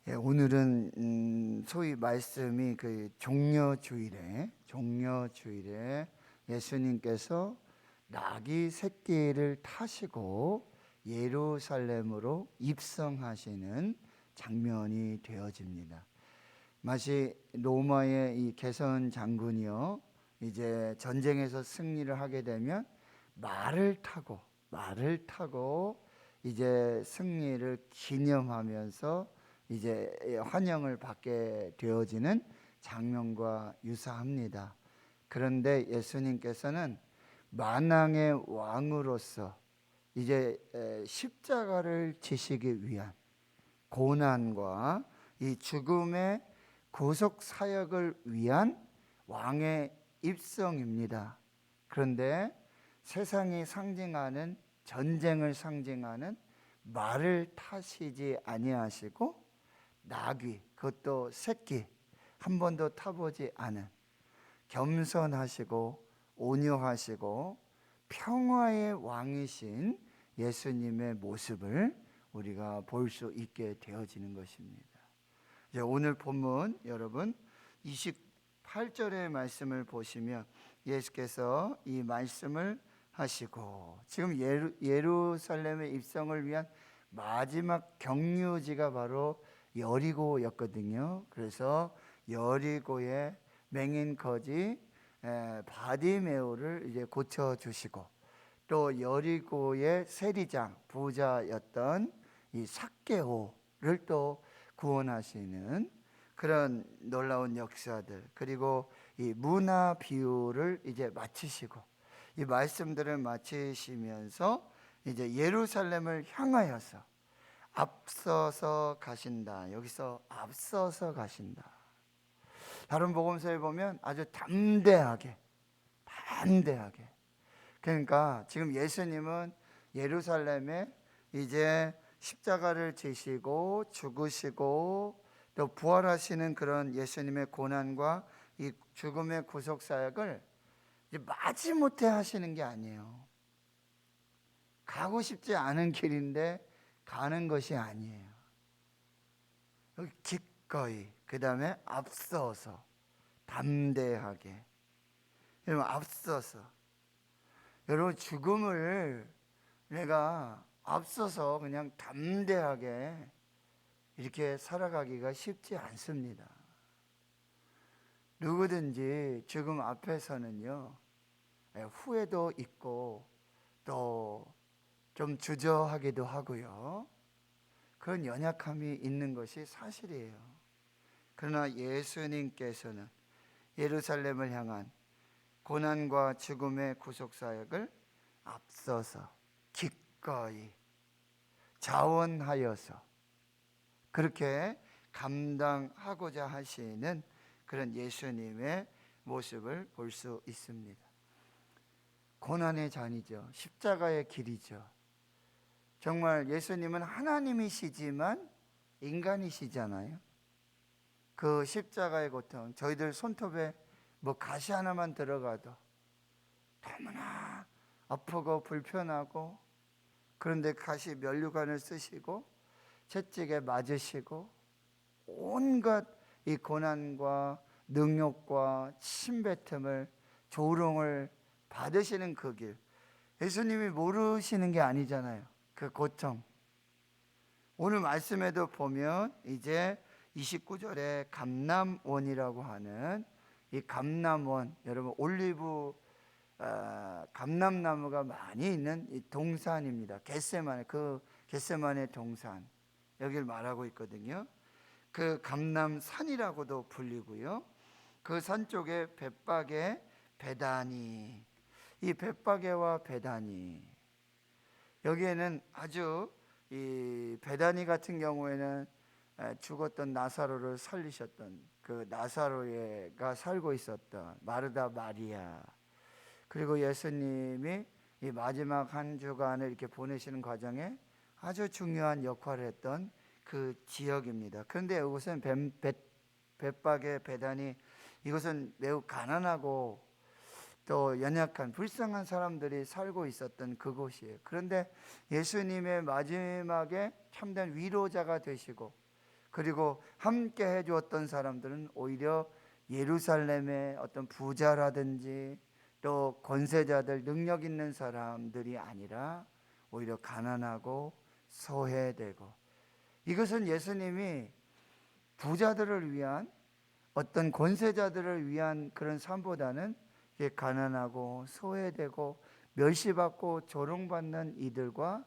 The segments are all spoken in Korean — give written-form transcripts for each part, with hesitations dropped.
오늘은 소위 말씀이 그 종려주일에 예수님께서 나귀 새끼를 타시고 예루살렘으로 입성하시는 장면이 되어집니다. 마치 로마의 이 개선 장군이요, 이제 전쟁에서 승리를 하게 되면 말을 타고 이제 승리를 기념하면서 이제 환영을 받게 되어지는 장면과 유사합니다. 그런데 예수님께서는 만왕의 왕으로서 이제 십자가를 지시기 위한 고난과 이 죽음의 구속 사역을 위한 왕의 입성입니다. 그런데 세상이 상징하는, 전쟁을 상징하는 말을 타시지 아니하시고 나귀, 그것도 새끼, 한 번도 타보지 않은, 겸손하시고 온유하시고 평화의 왕이신 예수님의 모습을 우리가 볼 수 있게 되어지는 것입니다. 이제 오늘 본문 여러분 28절의 말씀을 보시면 예수께서 이 말씀을 하시고, 지금 예루살렘의 입성을 위한 마지막 경유지가 바로 여리고였거든요. 그래서 여리고의 맹인 거지 바디메오를 이제 고쳐 주시고, 또 여리고의 세리장 부자였던 이 삭개오를 또 구원하시는 그런 놀라운 역사들, 그리고 이 문화 비유를 이제 마치시고, 이 말씀들을 마치시면서 이제 예루살렘을 향하여서 앞서서 가신다. 여기서 앞서서 가신다. 다른 복음서에 보면 아주 담대하게. 그러니까 지금 예수님은 예루살렘에 이제 십자가를 지시고 죽으시고 또 부활하시는 그런 예수님의 고난과 이 죽음의 구속 사역을 이제 마지못해 하시는 게 아니에요. 가고 싶지 않은 길인데 가는 것이 아니에요. 기꺼이, 그 다음에 앞서서 담대하게. 여러분, 앞서서, 여러분, 죽음을 내가 앞서서 그냥 담대하게 이렇게 살아가기가 쉽지 않습니다. 누구든지 죽음 앞에서는요, 후회도 있고 또 좀 주저하기도 하고요, 그런 연약함이 있는 것이 사실이에요. 그러나 예수님께서는 예루살렘을 향한 고난과 죽음의 구속사역을 앞서서 기꺼이 자원하여서 그렇게 감당하고자 하시는 그런 예수님의 모습을 볼 수 있습니다. 고난의 잔이죠. 십자가의 길이죠. 정말 예수님은 하나님이시지만 인간이시잖아요. 그 십자가의 고통, 저희들 손톱에 뭐 가시 하나만 들어가도 너무나 아프고 불편하고, 그런데 가시 면류관을 쓰시고 채찍에 맞으시고 온갖 이 고난과 능욕과 침뱉음을, 조롱을 받으시는 그 길, 예수님이 모르시는 게 아니잖아요. 그 고통. 오늘 말씀에도 보면 이제 29절에 감람원이라고 하는 이 감람원, 여러분 올리브 감람나무가 많이 있는 이 동산입니다. 겟세마네 동산, 여기를 말하고 있거든요. 그 감람산이라고도 불리고요, 그 산 쪽에 벳박에 베다니, 이 벳박에와 베다니, 여기에는 아주 이 베다니 같은 경우에는 죽었던 나사로를 살리셨던 그 나사로가 살고 있었던 마르다 마리아, 그리고 예수님이 이 마지막 한 주간을 이렇게 보내시는 과정에 아주 중요한 역할을 했던 그 지역입니다. 그런데 이곳은 벳박의 베다니, 이것은 매우 가난하고 또 연약한 불쌍한 사람들이 살고 있었던 그곳이에요. 그런데 예수님의 마지막에 참된 위로자가 되시고 그리고 함께 해주었던 사람들은 오히려 예루살렘의 어떤 부자라든지 또 권세자들, 능력 있는 사람들이 아니라 오히려 가난하고 소외되고, 이것은 예수님이 부자들을 위한, 어떤 권세자들을 위한 그런 삶보다는 가난하고 소외되고 멸시받고 조롱받는 이들과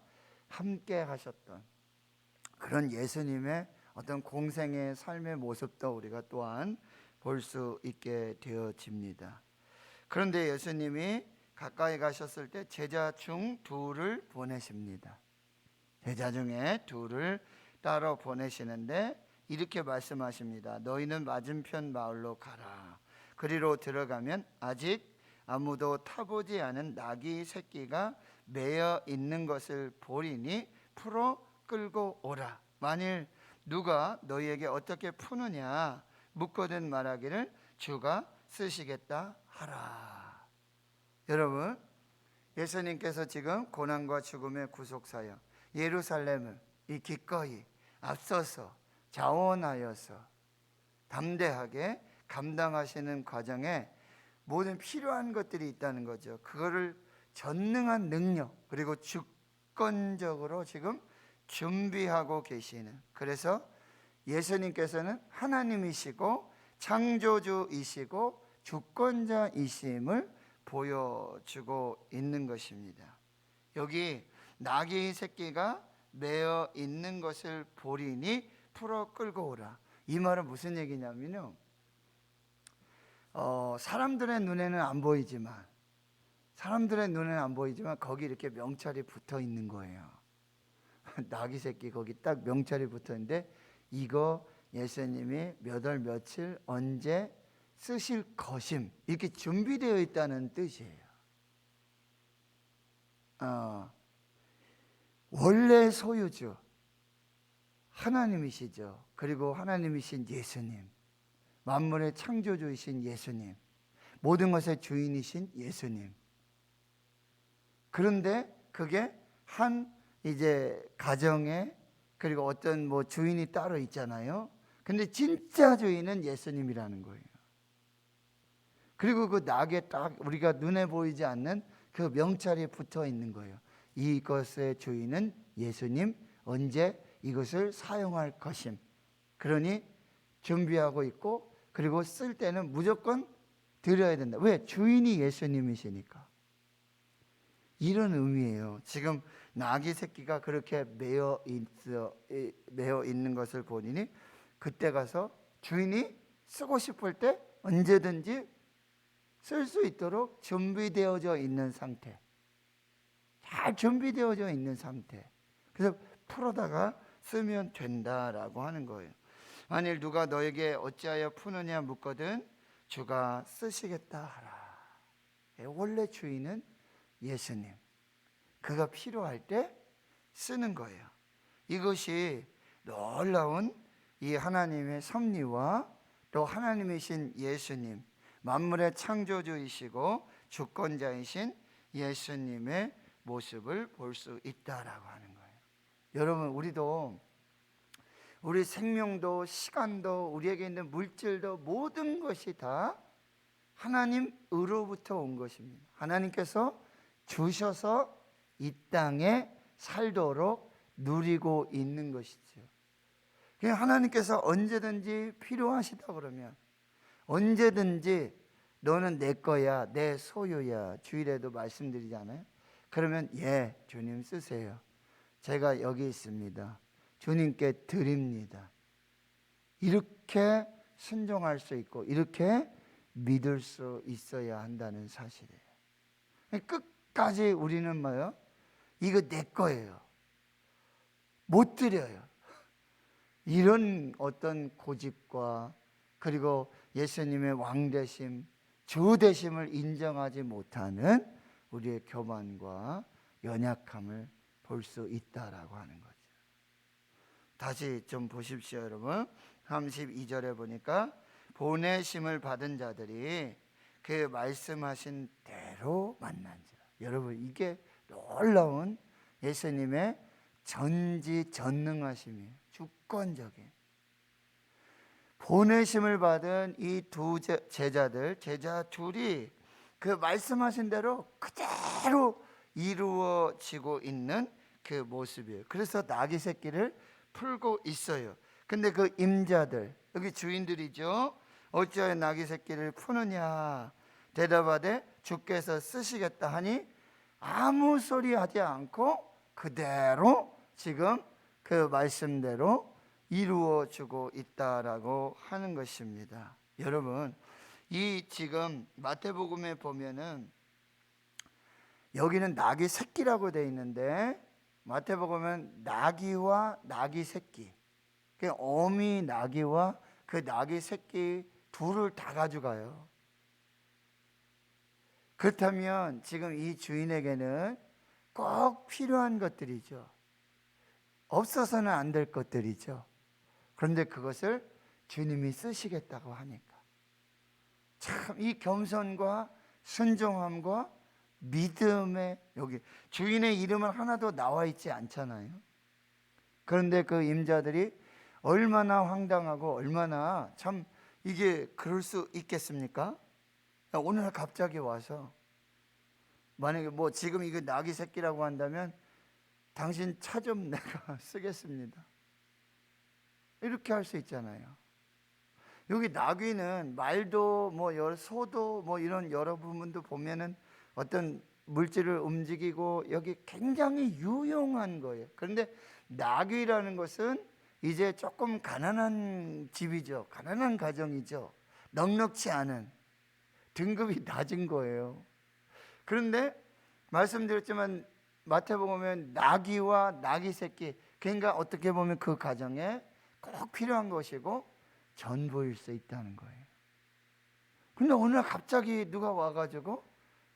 함께 하셨던 그런 예수님의 어떤 공생의 삶의 모습도 우리가 또한 볼 수 있게 되어집니다. 그런데 예수님이 가까이 가셨을 때 제자 중 둘을 보내십니다. 제자 중에 둘을 따로 보내시는데 이렇게 말씀하십니다. 너희는 맞은편 마을로 가라. 그리로 들어가면 아직 아무도 타보지 않은 나귀 새끼가 매여 있는 것을 보리니 풀어 끌고 오라. 만일 누가 너희에게 어떻게 푸느냐 묻거든 말하기를 주가 쓰시겠다 하라. 여러분, 예수님께서 지금 고난과 죽음의 구속사역 예루살렘을 이 기꺼이 앞서서 자원하여서 담대하게 감당하시는 과정에 모든 필요한 것들이 있다는 거죠. 그거를 전능한 능력 그리고 주권적으로 지금 준비하고 계시는, 그래서 예수님께서는 하나님이시고 창조주이시고 주권자이심을 보여주고 있는 것입니다. 여기 나귀 새끼가 매어 있는 것을 보리니 풀어 끌고 오라. 이 말은 무슨 얘기냐면요, 사람들의 눈에는 안 보이지만 거기 이렇게 명찰이 붙어 있는 거예요. 나귀 새끼 거기 딱 명찰이 붙어 있는데 이거 예수님이 몇 월 며칠 언제 쓰실 것임 이렇게 준비되어 있다는 뜻이에요. 원래 소유주 하나님이시죠. 그리고 하나님이신 예수님, 만물의 창조주이신 예수님, 모든 것의 주인이신 예수님. 그런데 그게 한 이제 가정에, 그리고 어떤 뭐 주인이 따로 있잖아요. 근데 진짜 주인은 예수님이라는 거예요. 그리고 그 낙에 딱 우리가 눈에 보이지 않는 그 명찰이 붙어 있는 거예요. 이것의 주인은 예수님, 언제 이것을 사용할 것임. 그러니 준비하고 있고, 그리고 쓸 때는 무조건 드려야 된다. 왜? 주인이 예수님이시니까. 이런 의미예요. 지금 나귀 새끼가 그렇게 매어 있는 것을 보니 그때 가서 주인이 쓰고 싶을 때 언제든지 쓸 수 있도록 준비되어져 있는 상태, 잘 준비되어져 있는 상태. 그래서 풀어다가 쓰면 된다라고 하는 거예요. 만일 누가 너에게 어찌하여 푸느냐 묻거든 주가 쓰시겠다 하라. 원래 주인은 예수님. 그가 필요할 때 쓰는 거예요. 이것이 놀라운 이 하나님의 섭리와 또 하나님이신 예수님, 만물의 창조주이시고 주권자이신 예수님의 모습을 볼 수 있다라고 하는 거예요. 여러분, 우리도 우리 생명도 시간도 우리에게 있는 물질도 모든 것이 다 하나님으로부터 온 것입니다. 하나님께서 주셔서 이 땅에 살도록 누리고 있는 것이죠. 하나님께서 언제든지 필요하시다 그러면 언제든지 너는 내 거야, 내 소유야, 주일에도 말씀드리잖아요. 그러면 예, 주님 쓰세요. 제가 여기 있습니다. 주님께 드립니다. 이렇게 순종할 수 있고 이렇게 믿을 수 있어야 한다는 사실이에요. 끝까지 우리는 뭐예요? 이거 내 거예요. 못 드려요. 이런 어떤 고집과 그리고 예수님의 왕되심, 주되심을 인정하지 못하는 우리의 교만과 연약함을 볼 수 있다라고 하는 거죠. 다시 좀 보십시오, 여러분. 32절에 보니까 보내심을 받은 자들이 그 말씀하신 대로 만난 자. 여러분, 이게 놀라운 예수님의 전지전능하심이에요. 주권적인. 보내심을 받은 이 두 제자 둘이 그 말씀하신 대로 그대로 이루어지고 있는 그 모습이에요. 그래서 나귀 새끼를 풀고 있어요. 근데 그 임자들, 여기 주인들이죠. 어찌하여 나귀 새끼를 푸느냐 대답하되 주께서 쓰시겠다 하니 아무 소리 하지 않고 그대로 지금 그 말씀대로 이루어지고 있다라고 하는 것입니다. 여러분, 이 지금 마태복음에 보면은 여기는 나귀 새끼라고 되어 있는데 마태복음은 나귀와 나귀 새끼, 그 어미 나귀와 그 나귀 새끼 둘을 다 가져가요. 그렇다면 지금 이 주인에게는 꼭 필요한 것들이죠. 없어서는 안 될 것들이죠. 그런데 그것을 주님이 쓰시겠다고 하니까 참 이 겸손과 순종함과 믿음의, 여기 주인의 이름은 하나도 나와 있지 않잖아요. 그런데 그 임자들이 얼마나 황당하고 얼마나 참 이게 그럴 수 있겠습니까? 오늘 갑자기 와서 만약에 뭐 지금 이거 나귀 새끼라고 한다면 당신 차 좀 내가 쓰겠습니다, 이렇게 할 수 있잖아요. 여기 나귀는 말도 뭐 소도 뭐 이런 여러 부분도 보면은 어떤 물질을 움직이고 여기 굉장히 유용한 거예요. 그런데 나귀라는 것은 이제 조금 가난한 집이죠. 가난한 가정이죠. 넉넉지 않은, 등급이 낮은 거예요. 그런데 말씀드렸지만 마태복음은 나귀와 나귀 새끼, 그러니까 어떻게 보면 그 가정에 꼭 필요한 것이고 전부일 수 있다는 거예요. 근데 어느 날 갑자기 누가 와가지고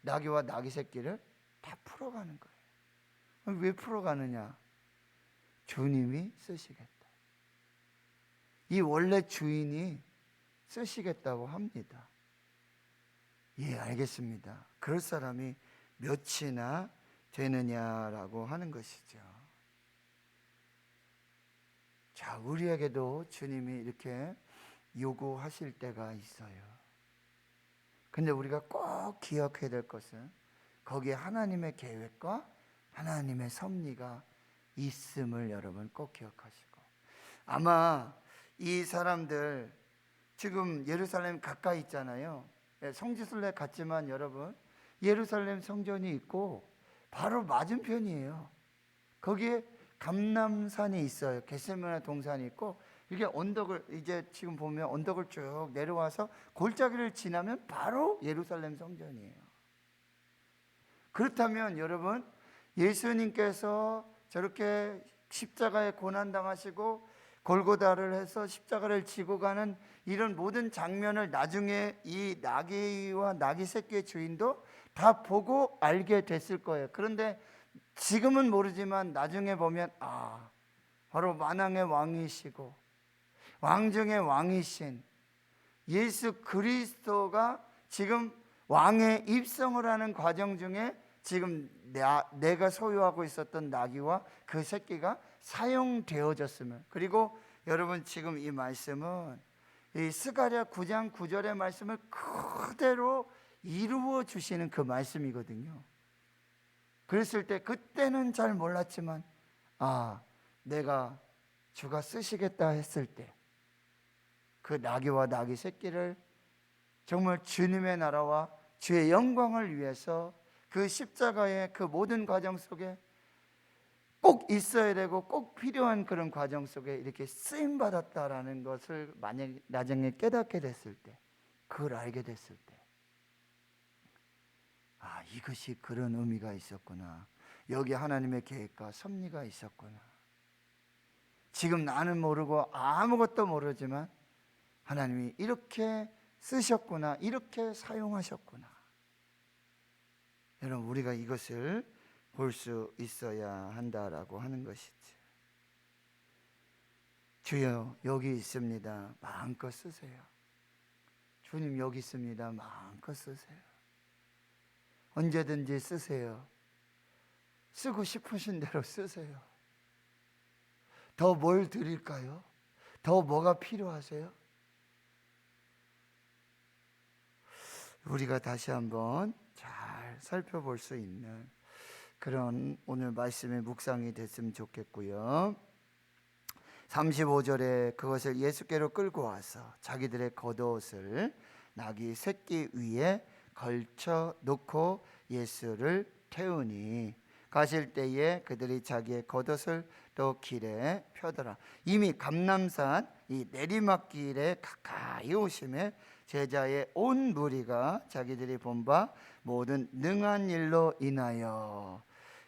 나귀와 나귀 새끼를 다 풀어가는 거예요. 왜 풀어가느냐? 주님이 쓰시겠다. 이 원래 주인이 쓰시겠다고 합니다. 예, 알겠습니다. 그럴 사람이 몇이나 되느냐라고 하는 것이죠. 자, 우리에게도 주님이 이렇게 요구하실 때가 있어요. 근데 우리가 꼭 기억해야 될 것은 거기에 하나님의 계획과 하나님의 섭리가 있음을 여러분 꼭 기억하시고, 아마 이 사람들 지금 예루살렘 가까이 있잖아요. 성지순례 갔지만 여러분 예루살렘 성전이 있고 바로 맞은편이에요. 거기에 감람산이 있어요. 겟세마네 동산이 있고, 이게 언덕을 이제 지금 보면 언덕을 쭉 내려와서 골짜기를 지나면 바로 예루살렘 성전이에요. 그렇다면 여러분, 예수님께서 저렇게 십자가에 고난당하시고 골고다를 해서 십자가를 지고 가는 이런 모든 장면을 나중에 이 나귀와 나귀 새끼의 주인도 다 보고 알게 됐을 거예요. 그런데 지금은 모르지만 나중에 보면 바로 만왕의 왕이시고 왕 중의 왕이신 예수 그리스도가 지금 왕의 입성을 하는 과정 중에 지금 내가 소유하고 있었던 나귀와 그 새끼가 사용되어졌으면, 그리고 여러분 지금 이 말씀은 이 스가랴 9장 9절의 말씀을 그대로 이루어 주시는 그 말씀이거든요. 그랬을 때 그때는 잘 몰랐지만 내가 주가 쓰시겠다 했을 때 그 나귀와 나귀 새끼를 정말 주님의 나라와 주의 영광을 위해서 그 십자가의 그 모든 과정 속에 꼭 있어야 되고 꼭 필요한 그런 과정 속에 이렇게 쓰임 받았다라는 것을 만약 나중에 깨닫게 됐을 때, 그걸 알게 됐을 때, 이것이 그런 의미가 있었구나. 여기 하나님의 계획과 섭리가 있었구나. 지금 나는 모르고 아무것도 모르지만 하나님이 이렇게 쓰셨구나, 이렇게 사용하셨구나. 여러분, 우리가 이것을 볼 수 있어야 한다라고 하는 것이지. 주여 여기 있습니다, 마음껏 쓰세요. 주님 여기 있습니다, 마음껏 쓰세요. 언제든지 쓰세요. 쓰고 싶으신 대로 쓰세요. 더 뭘 드릴까요? 더 뭐가 필요하세요? 우리가 다시 한번 잘 살펴볼 수 있는 그런 오늘 말씀의 묵상이 됐으면 좋겠고요. 35절에 그것을 예수께로 끌고 와서 자기들의 겉옷을 나귀 새끼 위에 걸쳐 놓고 예수를 태우니 가실 때에 그들이 자기의 겉옷을 또 길에 펴더라. 이미 감람산 이 내리막길에 가까이 오심에 제자의 온 무리가 자기들이 본 바 모든 능한 일로 인하여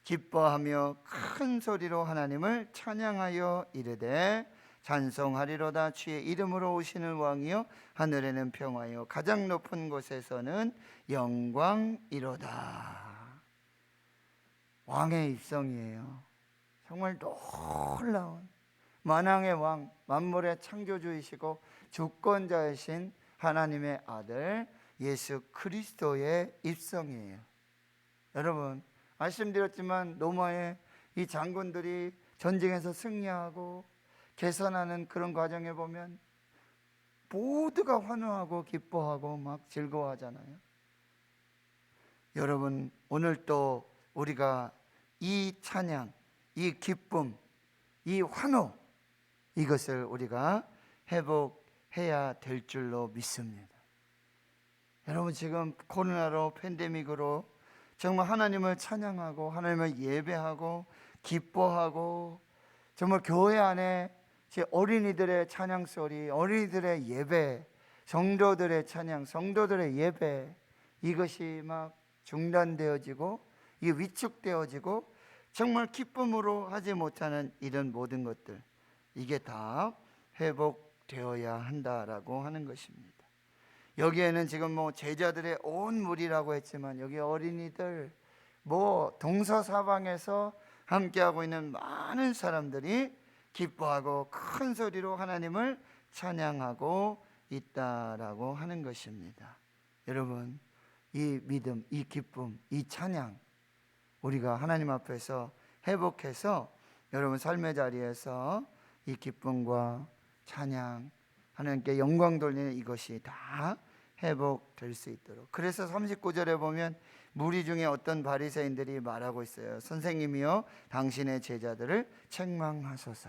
기뻐하며 큰 소리로 하나님을 찬양하여 이르되 찬송하리로다. 주의 이름으로 오시는 왕이여 하늘에는 평화요 가장 높은 곳에서는 영광이로다. 왕의 입성이에요. 정말 놀라운 만왕의 왕, 만물의 창조주이시고 주권자이신 하나님의 아들 예수 그리스도의 입성이에요. 여러분, 말씀드렸지만 로마의 이 장군들이 전쟁에서 승리하고 개선하는 그런 과정에 보면 모두가 환호하고 기뻐하고 막 즐거워하잖아요. 여러분, 오늘 또 우리가 이 찬양, 이 기쁨, 이 환호, 이것을 우리가 회복해야 될 줄로 믿습니다. 여러분, 지금 코로나로 팬데믹으로 정말 하나님을 찬양하고 하나님을 예배하고 기뻐하고 정말 교회 안에 어린이들의 찬양 소리, 어린이들의 예배, 성도들의 찬양, 성도들의 예배, 이것이 막 중단되어지고 이게 위축되어지고 정말 기쁨으로 하지 못하는 이런 모든 것들, 이게 다 회복되어야 한다라고 하는 것입니다. 여기에는 지금 뭐 제자들의 온 무리라고 했지만 여기 어린이들, 뭐 동서사방에서 함께하고 있는 많은 사람들이 기뻐하고 큰 소리로 하나님을 찬양하고 있다라고 하는 것입니다. 여러분, 이 믿음, 이 기쁨, 이 찬양, 우리가 하나님 앞에서 회복해서 여러분 삶의 자리에서 이 기쁨과 찬양, 하나님께 영광 돌리는 이것이 다 회복될 수 있도록. 그래서 39절에 보면 무리 중에 어떤 바리새인들이 말하고 있어요. 선생님이여, 당신의 제자들을 책망하소서.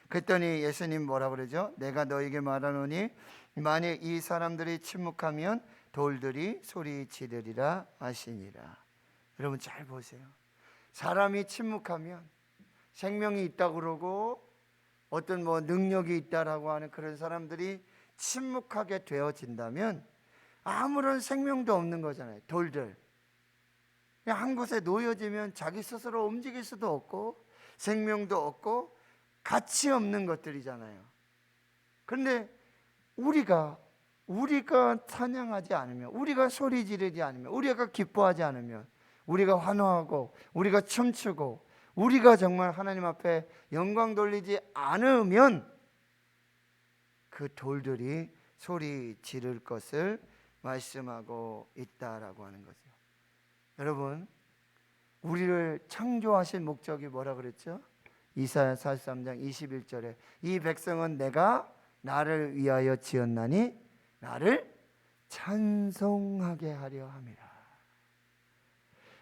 그랬더니 예수님 뭐라 그러죠? 내가 너에게 말하노니 만일 이 사람들이 침묵하면 돌들이 소리 지르리라 하시니라. 여러분 잘 보세요. 사람이 침묵하면 생명이 있다고 그러고 어떤 뭐 능력이 있다라고 하는 그런 사람들이 침묵하게 되어진다면 아무런 생명도 없는 거잖아요. 돌들 그냥 한 곳에 놓여지면 자기 스스로 움직일 수도 없고 생명도 없고 가치 없는 것들이잖아요. 그런데 우리가 찬양하지 않으면, 우리가 소리 지르지 않으면, 우리가 기뻐하지 않으면, 우리가 환호하고 우리가 춤추고 우리가 정말 하나님 앞에 영광 돌리지 않으면 그 돌들이 소리 지를 것을 말씀하고 있다라고 하는 거죠. 여러분, 우리를 창조하신 목적이 뭐라 그랬죠? 이사야 43장 21절에 이 백성은 내가 나를 위하여 지었나니 나를 찬송하게 하려 함이라.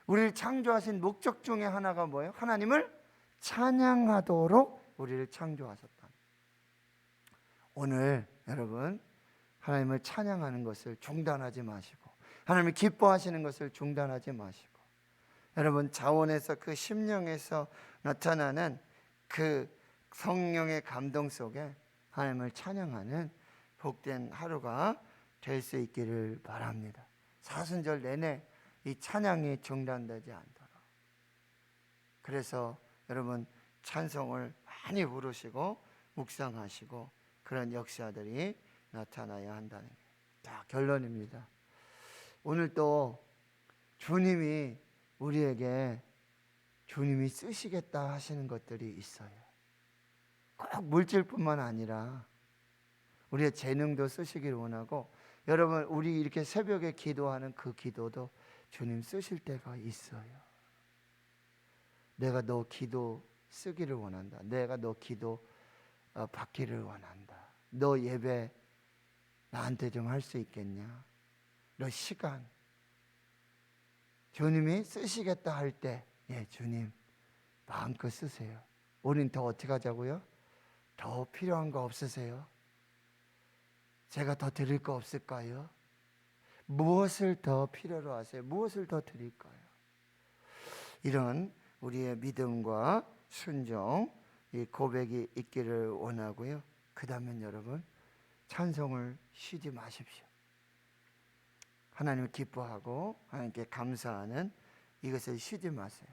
우리를 창조하신 목적 중에 하나가 뭐예요? 하나님을 찬양하도록 우리를 창조하셨다. 오늘 여러분, 하나님을 찬양하는 것을 중단하지 마시고 하나님을 기뻐하시는 것을 중단하지 마시고 여러분, 자원에서 그 심령에서 나타나는 그 성령의 감동 속에 하나님을 찬양하는 복된 하루가 될 수 있기를 바랍니다. 사순절 내내 이 찬양이 중단되지 않도록. 그래서 여러분, 찬송을 많이 부르시고 묵상하시고 그런 역사들이 나타나야 한다는 게 다 결론입니다. 오늘 또 주님이 우리에게 주님이 쓰시겠다 하시는 것들이 있어요. 꼭 물질뿐만 아니라 우리의 재능도 쓰시길 원하고, 여러분, 우리 이렇게 새벽에 기도하는 그 기도도 주님 쓰실 때가 있어요. 내가 너 기도 쓰기를 원한다. 내가 너 기도 받기를 원한다. 너 예배 나한테 좀 할 수 있겠냐? 시간, 주님이 쓰시겠다 할 때, 주님 마음껏 쓰세요. 우린 더 어떻게 하자고요? 더 필요한 거 없으세요? 제가 더 드릴 거 없을까요? 무엇을 더 필요로 하세요? 무엇을 더 드릴까요? 이런 우리의 믿음과 순종, 이 고백이 있기를 원하고요. 그 다음엔 여러분, 찬송을 쉬지 마십시오. 하나님을 기뻐하고 하나님께 감사하는 이것을 쉬지 마세요.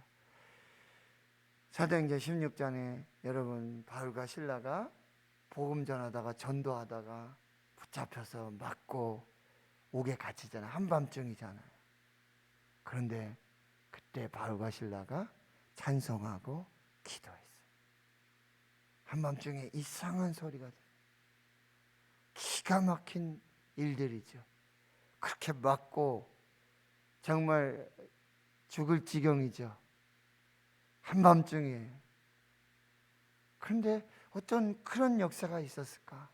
사도행전 16장에 여러분, 바울과 실라가 복음 전하다가 전도하다가 붙잡혀서 맞고 옥에 갇히잖아요. 한밤중이잖아요. 그런데 그때 바울과 실라가 찬송하고 기도했어요. 한밤중에 이상한 소리가 들려요. 기가 막힌 일들이죠. 그렇게 맞고 정말 죽을 지경이죠. 한밤중에. 그런데 어떤 그런 역사가 있었을까?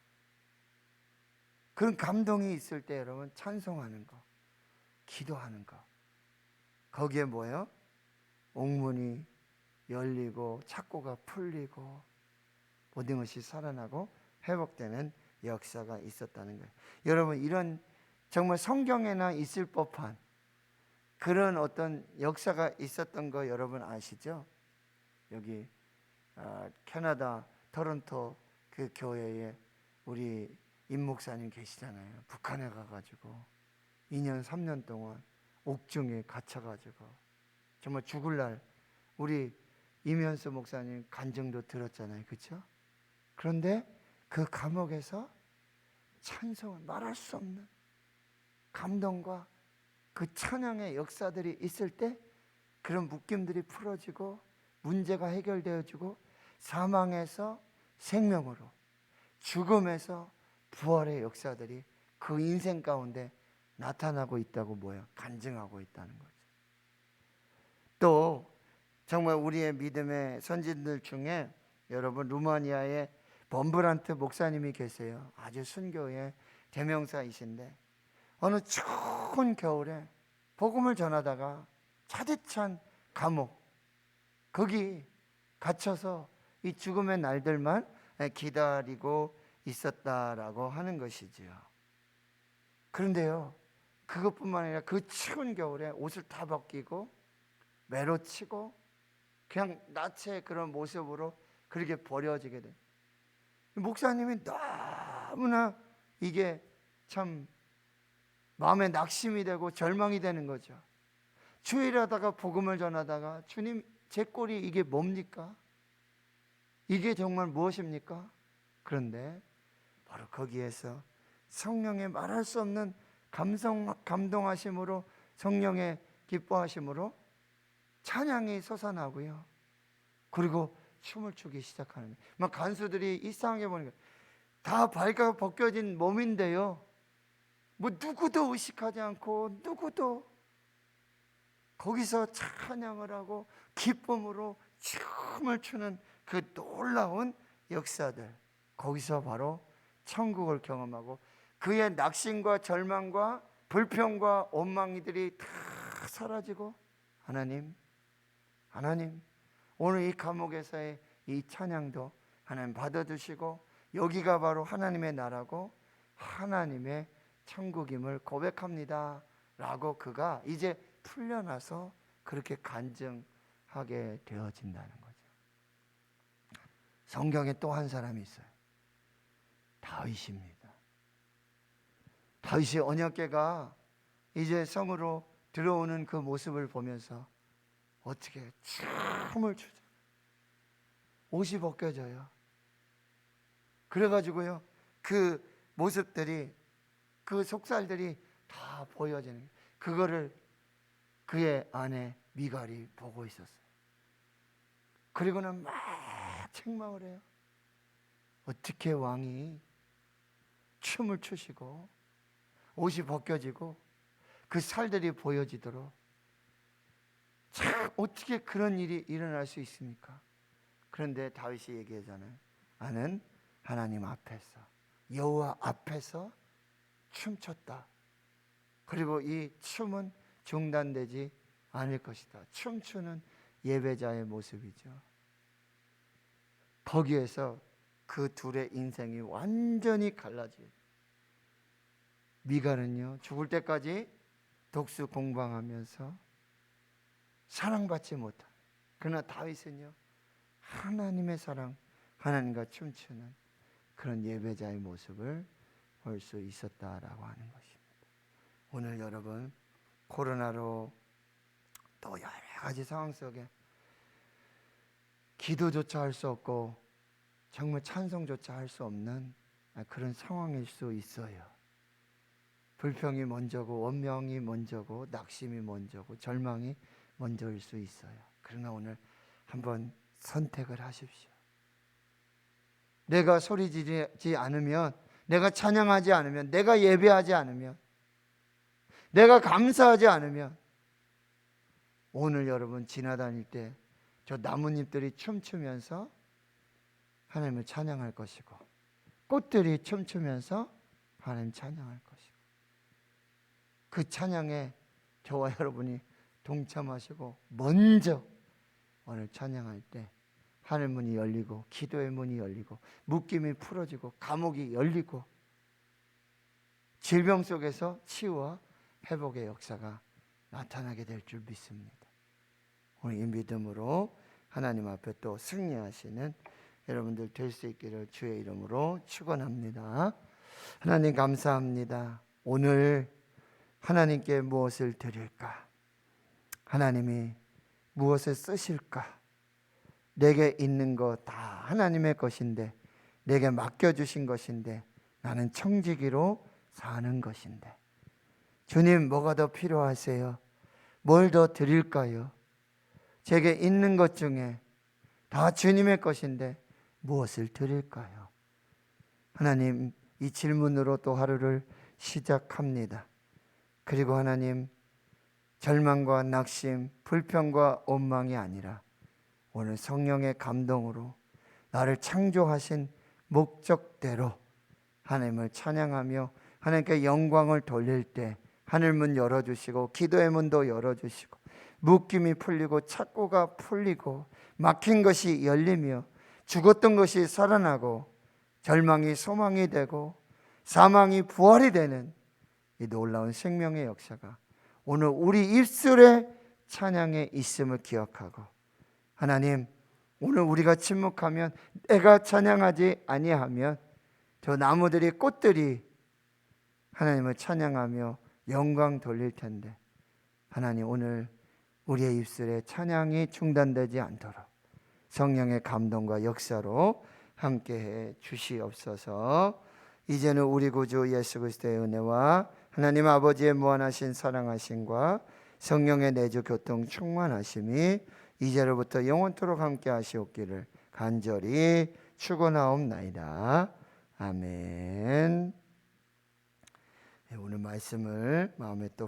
그런 감동이 있을 때 여러분, 찬송하는 거, 기도하는 거, 거기에 뭐예요? 옥문이 열리고 착고가 풀리고 모든 것이 살아나고 회복되는 역사가 있었다는 거예요. 여러분, 이런 정말 성경에나 있을 법한 그런 어떤 역사가 있었던 거 여러분 아시죠? 여기 캐나다 토론토 그 교회에 우리 임 목사님 계시잖아요. 북한에 가가지고 2년 3년 동안 옥중에 갇혀가지고 정말 죽을 날 우리 이면수 목사님 간증도 들었잖아요. 그렇죠? 그런데 그 감옥에서 찬송을 말할 수 없는 감동과 그 찬양의 역사들이 있을 때 그런 묶임들이 풀어지고 문제가 해결되어지고 사망에서 생명으로, 죽음에서 부활의 역사들이 그 인생 가운데 나타나고 있다고 뭐예요? 간증하고 있다는 거죠. 또 정말 우리의 믿음의 선진들 중에 여러분, 루마니아에 범브란트 목사님이 계세요. 아주 순교의 대명사이신데 어느 추운 겨울에 복음을 전하다가 차디찬 감옥, 거기 갇혀서 이 죽음의 날들만 기다리고 있었다라고 하는 것이지요. 그런데요, 그것뿐만 아니라 그 추운 겨울에 옷을 다 벗기고 매로치고 그냥 나체의 그런 모습으로 그렇게 버려지게 돼. 목사님이 너무나 이게 참 마음에 낙심이 되고 절망이 되는 거죠. 주일하다가 복음을 전하다가 주님, 제 꼴이 이게 뭡니까? 이게 정말 무엇입니까? 그런데 바로 거기에서 성령의 말할 수 없는 감동하심으로, 성령의 기뻐하심으로 찬양이 솟아나고요. 그리고 춤을 추기 시작하는, 막 간수들이 이상하게 보니까 다 발가 벗겨진 몸인데요, 뭐 누구도 의식하지 않고 누구도 거기서 찬양을 하고 기쁨으로 춤을 추는 그 놀라운 역사들, 거기서 바로 천국을 경험하고 그의 낙심과 절망과 불평과 원망이들이 다 사라지고 하나님 오늘 이 감옥에서의 이 찬양도 하나님 받아주시고 여기가 바로 하나님의 나라고 하나님의 천국임을 고백합니다 라고 그가 이제 풀려나서 그렇게 간증하게 되어진다는 거죠. 성경에 또 한 사람이 있어요. 다윗입니다. 다윗이 언약궤가 이제 성으로 들어오는 그 모습을 보면서 어떻게 춤을 추죠. 옷이 벗겨져요. 그래가지고요, 그 모습들이, 그 속살들이 다 보여지는 거예요. 그거를 그의 아내 미갈이 보고 있었어요. 그리고는 막 책망을 해요. 어떻게 왕이 춤을 추시고 옷이 벗겨지고 그 살들이 보여지도록, 참 어떻게 그런 일이 일어날 수 있습니까? 그런데 다윗이 얘기하잖아요. 나는 하나님 앞에서, 여호와 앞에서 춤췄다. 그리고 이 춤은 중단되지 않을 것이다. 춤추는 예배자의 모습이죠. 거기에서 그 둘의 인생이 완전히 갈라져요. 미가는요, 죽을 때까지 독수 공방하면서 사랑받지 못한, 그러나 다윗은요, 하나님의 사랑, 하나님과 춤추는 그런 예배자의 모습을 볼 수 있었다라고 하는 것입니다. 오늘 여러분, 코로나로 또 여러 가지 상황 속에 기도조차 할 수 없고 정말 찬송조차 할 수 없는 그런 상황일 수 있어요. 불평이 먼저고, 원망이 먼저고, 낙심이 먼저고, 절망이 먼저일 수 있어요. 그러나 오늘 한번 선택을 하십시오. 내가 소리 지르지 않으면, 내가 찬양하지 않으면, 내가 예배하지 않으면, 내가 감사하지 않으면, 오늘 여러분 지나다닐 때 저 나뭇잎들이 춤추면서 하나님을 찬양할 것이고, 꽃들이 춤추면서 하나님 찬양할 것이고, 그 찬양에 저와 여러분이 동참하시고 먼저 오늘 찬양할 때 하늘 문이 열리고, 기도의 문이 열리고, 묶임이 풀어지고, 감옥이 열리고, 질병 속에서 치유와 회복의 역사가 나타나게 될 줄 믿습니다. 오늘 이 믿음으로 하나님 앞에 또 승리하시는 여러분들 될 수 있기를 주의 이름으로 축원합니다. 하나님 감사합니다. 오늘 하나님께 무엇을 드릴까? 하나님이 무엇을 쓰실까? 내게 있는 거 다 하나님의 것인데, 내게 맡겨주신 것인데, 나는 청지기로 사는 것인데, 주님 뭐가 더 필요하세요? 뭘 더 드릴까요? 제게 있는 것 중에 다 주님의 것인데 무엇을 드릴까요? 하나님, 이 질문으로 또 하루를 시작합니다. 그리고 하나님, 절망과 낙심, 불평과 원망이 아니라 오늘 성령의 감동으로 나를 창조하신 목적대로 하나님을 찬양하며 하나님께 영광을 돌릴 때 하늘문 열어주시고, 기도의 문도 열어주시고, 묶임이 풀리고, 착고가 풀리고, 막힌 것이 열리며, 죽었던 것이 살아나고, 절망이 소망이 되고, 사망이 부활이 되는 이 놀라운 생명의 역사가 오늘 우리 입술에 찬양에 있음을 기억하고, 하나님, 오늘 우리가 침묵하면, 내가 찬양하지 아니하면 저 나무들이, 꽃들이 하나님을 찬양하며 영광 돌릴 텐데, 하나님 오늘 우리의 입술에 찬양이 중단되지 않도록 성령의 감동과 역사로 함께해 주시옵소서. 이제는 우리 구주 예수 그리스도의 은혜와 하나님 아버지의 무한하신 사랑하심과 성령의 내주 교통 충만하심이 이제로부터 영원토록 함께 하시옵기를 간절히 축원하옵나이다. 아멘. 오늘 말씀을 마음에 또